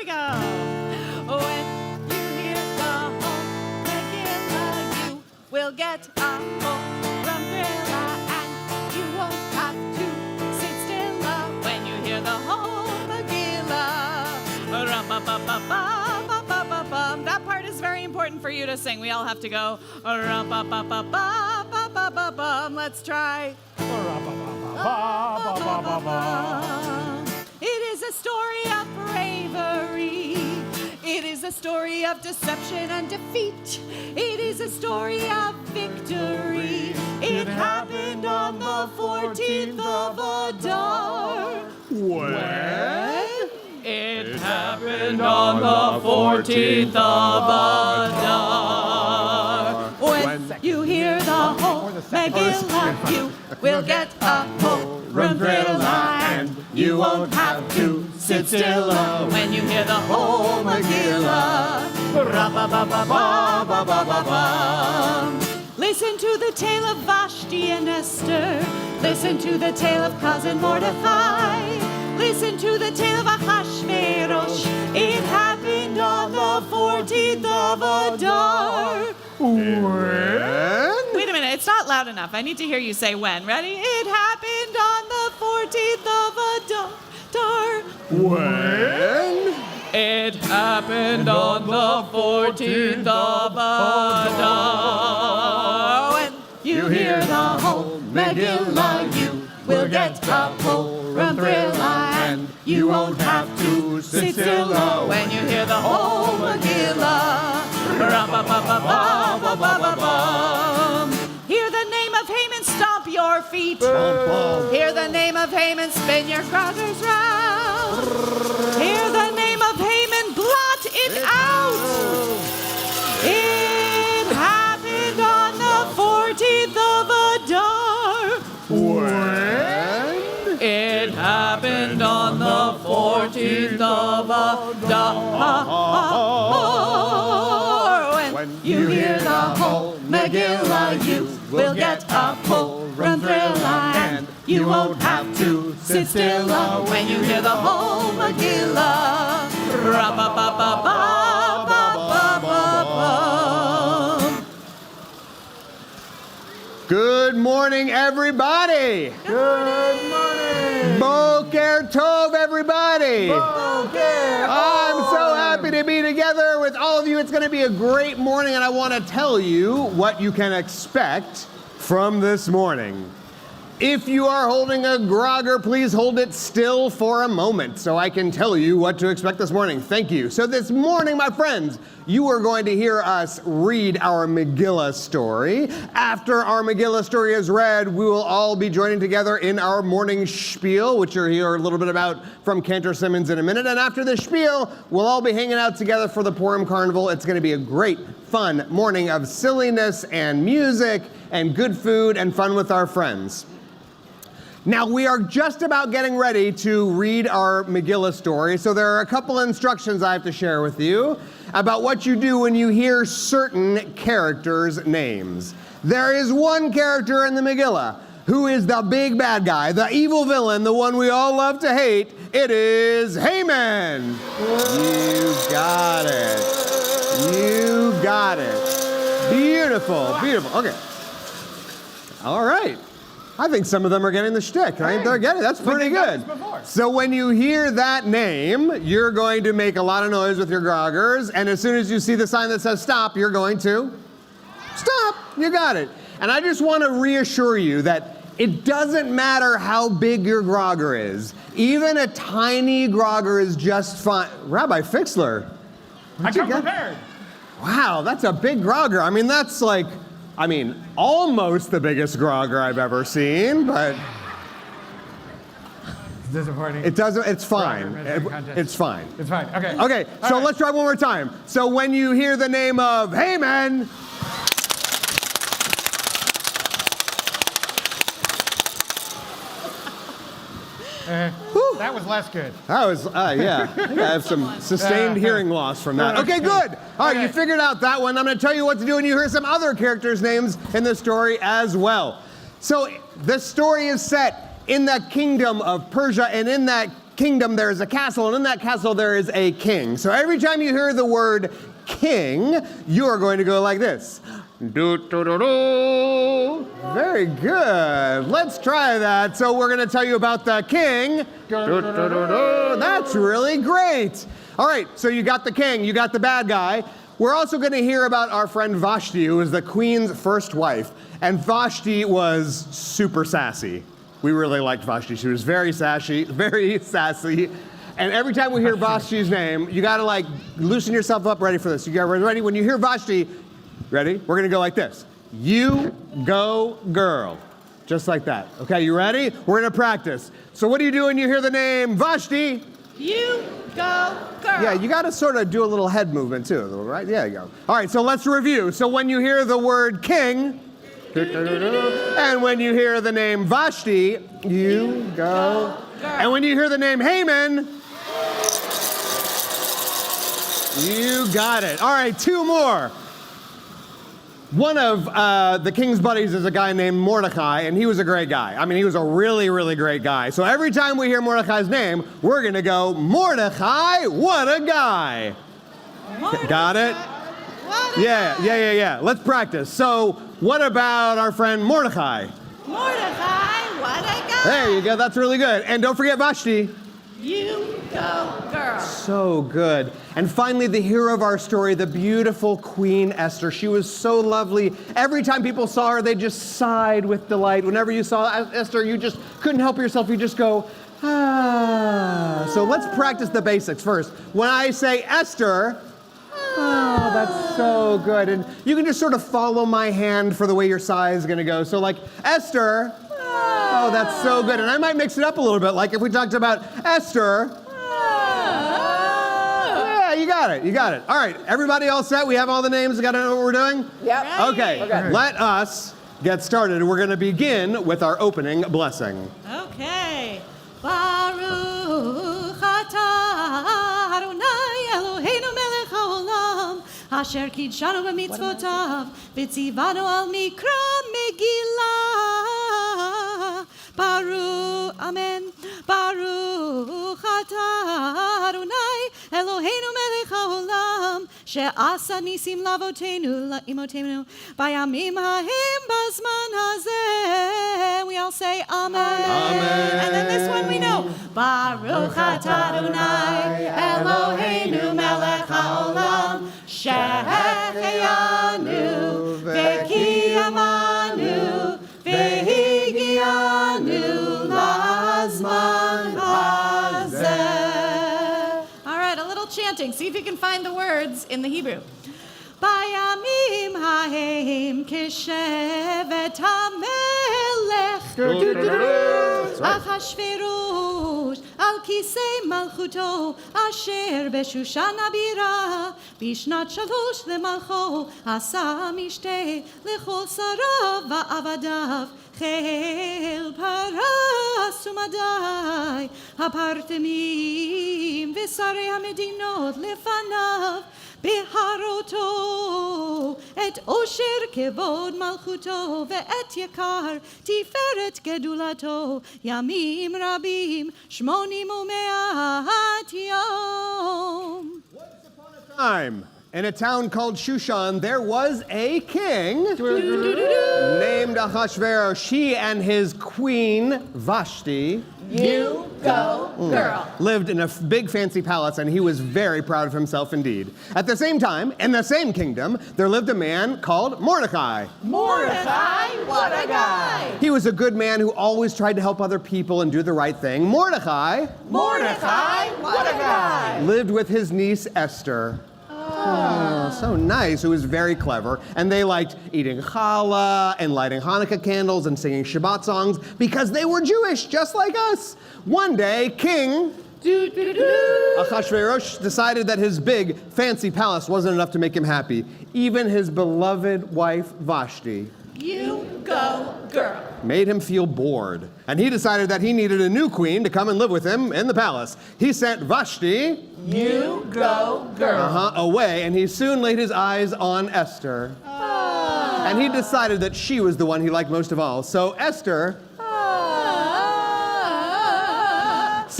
we go. When you hear the whole Megillah, you will get a whole umbrella, and you won't have to sit still when you hear the whole Megillah. Rum-ba-ba-ba-ba-ba-ba-ba-bum. That part is very important for you to sing. We all have to go. Rum-ba-ba-ba-ba-ba-ba-bum. Let's try. It is a story of bravery. It is a story of deception and defeat. It is a story of victory. It happened on the 14th of Adar. When? It happened on the 14th of Adar. When you hear the whole Megillah, you will get a whole umbrella, and you won't have to sit still when you hear the whole Megillah. Ra-ba-ba-ba-ba-ba-ba-ba-bum. Listen to the tale of Vashti and Esther. Listen to the tale of cousin Mordecai. Listen to the tale of Ahasuerus. It happened on the 14th of Adar. When? Wait a minute, it's not loud enough. I need to hear you say when. Ready? It happened on the 14th of Adar. When? It happened on the 14th of Adar. When you hear the whole Megillah, you will get a whole umbrella, and you won't have to sit still when you hear the whole Megillah. Ra-ba-ba-ba-ba-ba-ba-ba-bum. Hear the name of Haman, stomp your feet. Hear the name of Haman, spin your crossers round. Hear the name of Haman, blot it out. It happened on the 14th of Adar. When? It happened on the 14th of Adar. When you hear the whole Megillah, you will get a whole umbrella, and you won't have to sit still when you hear the whole Megillah. Ra-ba-ba-ba-ba-ba-ba-bum. Good morning, everybody. Good morning! Boker Tov, everybody. Boker I'm so happy to be together with all of you. It's going to be a great morning, and I want to tell you what you can expect from this morning. If you are holding a grogger, please hold it still for a moment so I can tell you what to expect this morning. Thank you. So this morning, my friends, you are going to hear us read our Megillah story. After our Megillah story is read, we will all be joining together in our morning spiel, which you'll hear a little bit about from Cantor Simmons in a minute. And after the spiel, we'll all be hanging out together for the Purim Carnival. It's going to be a great, fun morning of silliness and music and good food and fun with our friends. Now, we are just about getting ready to read our Megillah story, so there are a couple instructions I have to share with you about what you do when you hear certain characters' names. There is one character in the Megillah who is the big bad guy, the evil villain, the one we all love to hate. It is Haman. You got it. You got it. Beautiful, beautiful. Okay. All right. I think some of them are getting the shtick, right? They're getting it. That's pretty good. So when you hear that name, you're going to make a lot of noise with your groggers, and as soon as you see the sign that says stop, you're going to stop. You got it. And I just want to reassure you that it doesn't matter how big your grogger is. Even a tiny grogger is just fine. Rabbi Fixler. I come prepared. Wow, that's a big grogger. I mean, that's like, almost the biggest grogger I've ever seen, but It's disappointing. it doesn't, it's fine. It's fine. It's fine. Okay. Okay, so let's try one more time. So when you hear the name of Haman, That was less good. that was, yeah, I think I have some sustained hearing loss from that. Okay, good. All right, you figured out that one. I'm going to tell you what to do when you hear some other characters' names in the story as well. So the story is set in the kingdom of Persia, and in that kingdom there is a castle, and in that castle there is a king. So every time you hear the word king, you are going to go like this. Do-do-do-do. Very good. Let's try that. So we're going to tell you about the king. Do-do-do-do. That's really great. All right, so you got the king, you got the bad guy. We're also going to hear about our friend Vashti, who was the queen's first wife. And Vashti was super sassy. We really liked Vashti. She was very sassy, And every time we hear Vashti's name, you got to like loosen yourself up, ready for this. You got ready? When you hear Vashti, ready? We're going to go like this. You go girl. Just like that. Okay, you ready? We're going to practice. So what do you do when you hear the name Vashti? You go girl. Yeah, you got to sort of do a little head movement too, right? Yeah, you go. All right, so let's review. So when you hear the word king, and when you hear the name Vashti, you go girl. And when you hear the name Haman, you got it. All right, two more. One of the king's buddies is a guy named Mordecai, and he was a great guy. I mean, he was a really, really great guy. So every time we hear Mordecai's name, we're going to go, Mordecai, what a guy. Mordecai, got it? What a guy. Yeah. Let's practice. So what about our friend Mordecai? Mordecai, what a guy. There you go. That's really good. And don't forget Vashti. You go girl. So good. And finally, the hero of our story, the beautiful Queen Esther. She was so lovely. Every time people saw her, they just sighed with delight. Whenever you saw Esther, you just couldn't help yourself. You just go, ah. So let's practice the basics first. When I say Esther, oh, that's so good. And you can just sort of follow my hand for the way your sigh is going to go. So like, Esther. Oh, that's so good. And I might mix it up a little bit, like if we talked about Esther. Yeah, you got it. All right, everybody all set? We have all the names. We got to know what we're doing? Yep. Okay, let us get started. We're going to begin with our opening blessing. Okay. Baruch atah Adonai Eloheinu melech haolam asher kidshanu b'mitzvotav v'tzivanu al mikra Megillah. Baruch, amen. Baruch atah Adonai Eloheinu melech haolam she'asa nisim lavotenu la'imotenu bayamim ha'hem bazman hazeh. We all say amen. Amen. And then this one we know. Baruch atah Adonai Eloheinu melech haolam she'eheyanu ve'kiyamanu ve'higianu lazman hazeh. All right, a little chanting. See if you can find the words in the Hebrew. Bayamim hahem kishevet hamelech Achashverosh al kisei malchuto asher beshushan abira bishnat shalosh lemalcho asa mishte lechol sarav va'avadav chel paras umadai hapartemim v'sarei hamedinot lefanav Beharoto et osher kevod malchuto ve'et yakar tiferet gedulato yamim rabim shmonim u'me'at yom. Once upon a time, in a town called Shushan, there was a king named Ahasuerus. He and his queen, Vashti, You go girl. lived in a big fancy palace, and he was very proud of himself indeed. At the same time, in the same kingdom, there lived a man called Mordecai. Mordecai, what a guy. He was a good man who always tried to help other people and do the right thing. Mordecai Mordecai, what a guy. lived with his niece Esther. Oh, so nice. Who was very clever. And they liked eating challah and lighting Hanukkah candles and singing Shabbat songs because they were Jewish, just like us. One day, King Ahasuerus decided that his big, fancy palace wasn't enough to make him happy. Even his beloved wife, Vashti, You go girl. made him feel bored. And he decided that he needed a new queen to come and live with him in the palace. He sent Vashti You go girl. away, and he soon laid his eyes on Esther. And he decided that she was the one he liked most of all. So Esther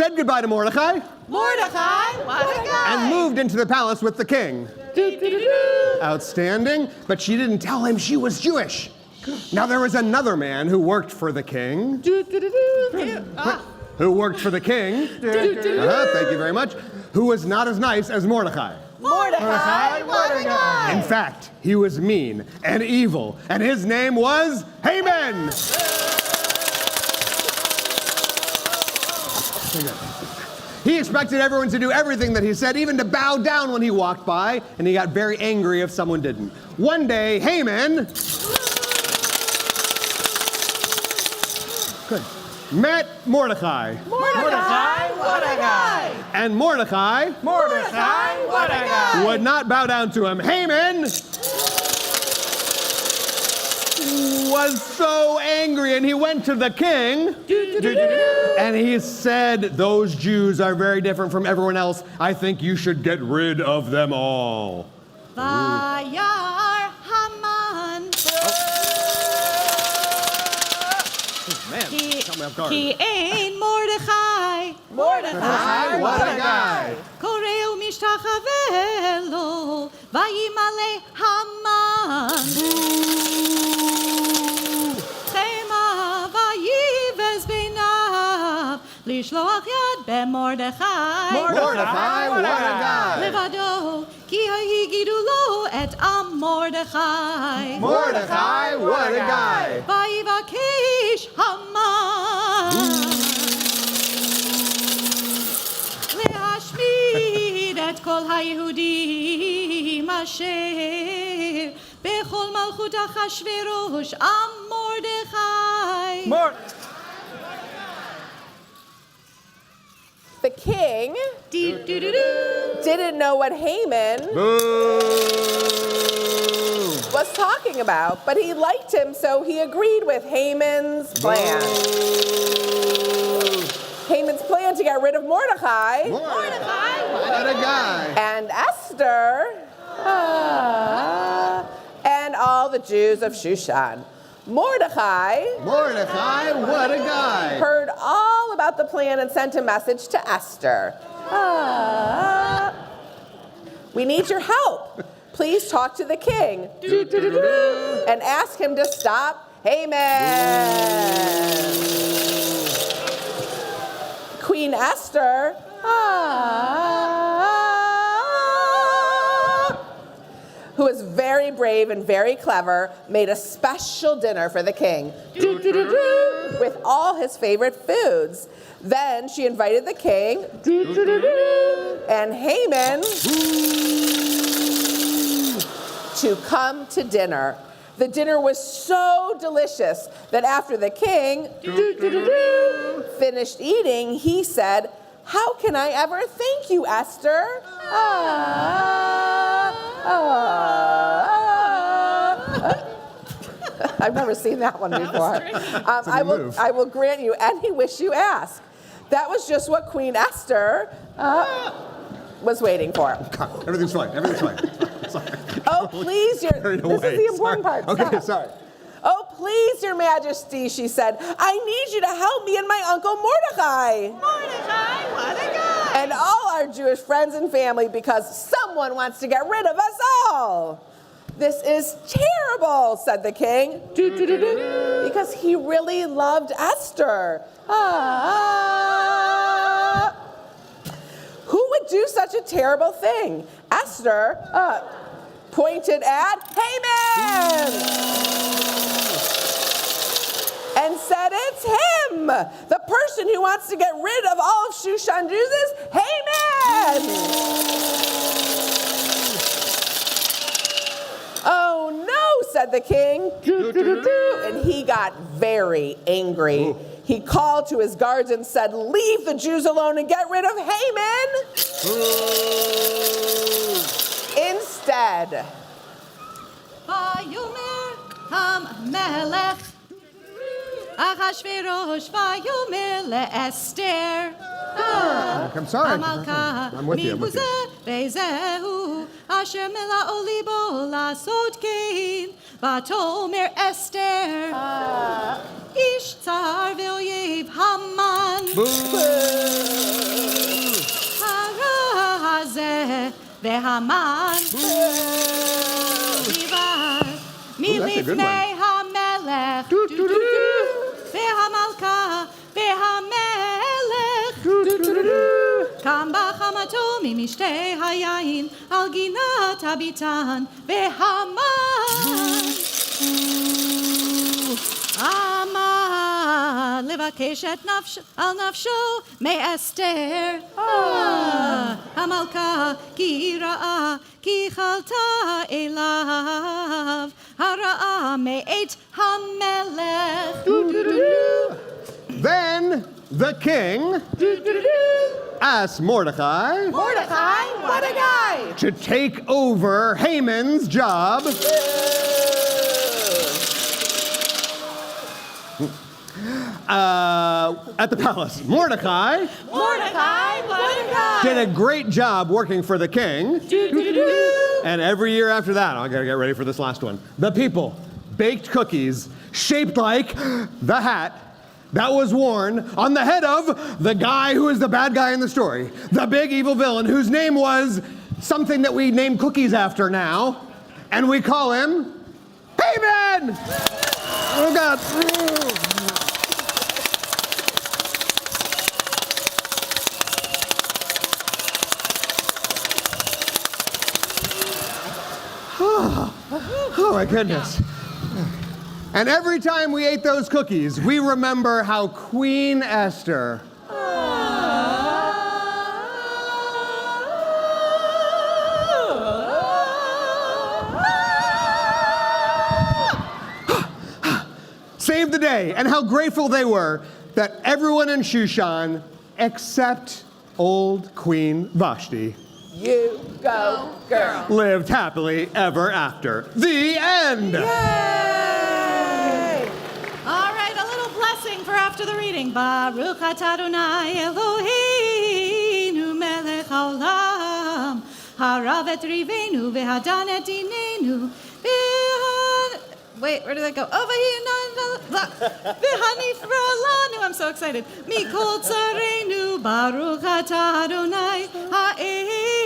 said goodbye to Mordecai Mordecai, what a guy. and moved into the palace with the king. Outstanding. But she didn't tell him she was Jewish. Now there was another man who worked for the king. Who worked for the king. Thank you very much. Who was not as nice as Mordecai. Mordecai, what a guy. In fact, he was mean and evil, and his name was Haman. He expected everyone to do everything that he said, even to bow down when he walked by, and he got very angry if someone didn't. One day, Haman met Mordecai. Mordecai, what a guy. And Mordecai Mordecai, what a guy. would not bow down to him. Haman was so angry, and he went to the king, and he said, those Jews are very different from everyone else. I think you should get rid of them all. Vayar Haman. Man, caught me off guard. Ki ein Mordechai. Mordecai, What a guy. Koreu mishtachavelo. Vayimale Haman. Chema vayivez beinav. Lishloach yad b'Mordechai. Mordecai, what a guy. Levado. Ki hayigidu lo et am Mordechai. Mordecai, what a guy. Vayivakesh Haman Leashmid et kol haYehudim asher bechol malchut Achashverosh am Mordechai. The king Do-do-do-do. didn't know what Haman was talking about, but he liked him, so he agreed with Haman's plan. Haman's plan to get rid of Mordecai Mordecai, what a guy. and Esther and all the Jews of Shushan. Mordecai Mordecai, what a guy. heard all about the plan and sent a message to Esther. We need your help. Please talk to the king and ask him to stop Haman. Queen Esther who was very brave and very clever, made a special dinner for the king with all his favorite foods. Then she invited the king and Haman to come to dinner. The dinner was so delicious that after the king finished eating, he said, "How can I ever thank you, Esther?" I've never seen that one before. I will grant you any wish you ask. That was just what Queen Esther was waiting for. Everything's fine. Everything's fine. Sorry. Oh, please, this is the important part. Okay, Stop. sorry. Oh, please, Your Majesty, she said. I need you to help me and my uncle Mordecai. Mordecai, what a guy. And all our Jewish friends and family because someone wants to get rid of us all. This is terrible, said the king, because he really loved Esther. Who would do such a terrible thing? Esther pointed at Haman and said, "It's him, the person who wants to get rid of all of Shushan Jews is Haman." "Oh no," said the king, and he got very angry. He called to his guards and said, "Leave the Jews alone and get rid of Haman." Instead, Vayomer HaMelech Achashverosh Vayomer leEsther I'm sorry. Hamalka I'm with you. I'm with you. Mihuze Bezehu Asher Mela'o Libo Lasot Kein ותאמר אסתר, איש צר ואויב המן, הרע הזה והמן, דיבר מלפני המלך, והמלכה והמלך, קם בחמתו ממשתה היין על גינת הביתן, והמן עמד לבקש על נפשו מאסתר, המלכה כי ראה כי חלתה אליו הרעה מאת המלך. Then the king asked Mordecai Mordecai, what a guy! to take over Haman's job at the palace. Mordecai Mordecai, what a guy! did a great job working for the king. And every year after that, I gotta get ready for this last one. The people baked cookies shaped like the hat that was worn on the head of the guy who is the bad guy in the story. The big evil villain whose name was something that we name cookies after now. And we call him Haman! Oh God. Oh my goodness. And every time we ate those cookies, we remember how Queen Esther saved the day, and how grateful they were that everyone in Shushan, except old Queen Vashti, You go, girl. lived happily ever after. The end! Yay! All right, a little blessing for after the reading. Baruch atah Adonai Eloheinu melech haolam, harav et rivenu vehadan et dinenu, wait, where did that go? V'hanifralanu. I'm so excited. Mikol tzarenu, Baruch atah Adonai ha'el.